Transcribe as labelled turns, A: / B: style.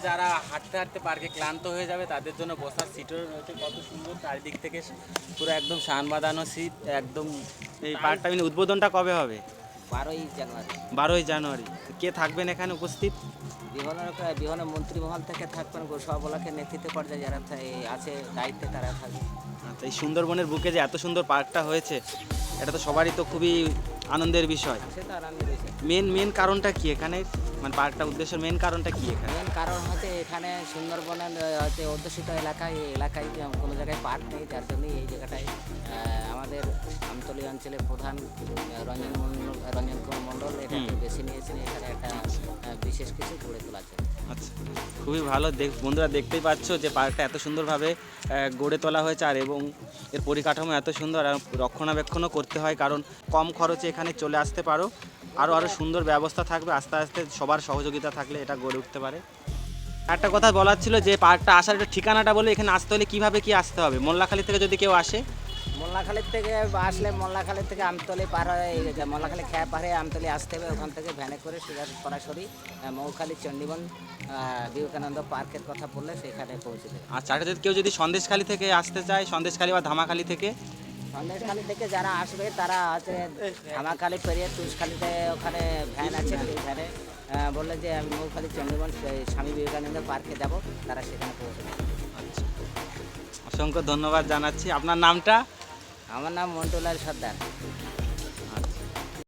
A: যারা হাঁটতে হাঁটতে পার্কে ক্লান্ত হয়ে যাবে তাদের জন্য বসার সিটও রয়েছে। কত সুন্দর চারিদিক থেকে পুরো একদম সান বাঁধানো সিট একদম। এই পার্কটা উদ্বোধনটা কবে হবে?
B: 12ই জানুয়ারি।
A: 12ই জানুয়ারি। কে থাকবেন এখানে উপস্থিত?
B: বিভিন্ন মন্ত্রীমহল থেকে থাকবেন, গোসবাবলাকে নেতৃত্ব পর্যায়ে যারা আছে দায়িত্বে তারা থাকবে।
A: আচ্ছা, এই সুন্দরবনের বুকে যে এত সুন্দর পার্কটা হয়েছে এটা তো সবারই তো খুবই আনন্দের বিষয়।
B: সেটা আনন্দের বিষয়।
A: মেন কারণটা কি এখানে, মানে পার্কটা উদ্দেশ্যের মেন কারণটা কি এখানে?
B: মেন কারণ হচ্ছে এখানে সুন্দরবনের হচ্ছে অধ্যুষিত এলাকায়, এই এলাকায় কোনো জায়গায় পার্ক নেই, যার জন্যই এই জায়গাটায় আমাদের আমতলী অঞ্চলের প্রধান রঞ্জন কুমার মণ্ডল এটাকে বেছে নিয়েছেন এখানে একটা বিশেষ কিছু গড়ে তোলার জন্য।
A: আচ্ছা, খুবই ভালো। বন্ধুরা দেখতেই পাচ্ছ যে পার্কটা এত সুন্দরভাবে গড়ে তোলা হয়েছে, আর এবং এর পরিকাঠামো এত সুন্দর, আর রক্ষণাবেক্ষণও করতে হয় কারণ কম খরচে এখানে চলে আসতে পারো। আরও সুন্দর ব্যবস্থা থাকবে, আস্তে আস্তে সবার সহযোগিতা থাকলে এটা গড়ে উঠতে পারে। একটা কথা বলার ছিল যে পার্কটা আসার একটা ঠিকানাটা বলে, এখানে আসতে হলে কীভাবে কি আসতে হবে? মোল্লাখালী থেকে যদি কেউ আসে?
B: মোল্লাখালীর থেকে আসলে মোল্লাখালী থেকে আমতলী পার হয়ে মোল্লাখালী খেয়া পার হয়ে আমতলী আসতে হবে, ওখান থেকে ভ্যানে করে সরাসরি মৌখালী চণ্ডীবন বিবেকানন্দ পার্কের কথা বললে সেখানে পৌঁছে দেবে।
A: আচ্ছা, আর যদি কেউ সন্দেশখালী থেকে আসতে চায়, সন্দেশখালী বা ধামাখালী থেকে?
B: সন্দেশখালী থেকে যারা আসবে তারা হচ্ছে ধামাখালী পেরিয়ে তুষখালীতে ওখানে ভ্যান আছে, সেই ভ্যানে বললে যে আমি মৌখালী চণ্ডীবন স্বামী বিবেকানন্দ পার্কে যাব, তারা সেখানে পৌঁছে দেবে।
A: আচ্ছা, অসংখ্য ধন্যবাদ জানাচ্ছি। আপনার নামটা?
B: আমার নাম মন্টুলাল সর্দার।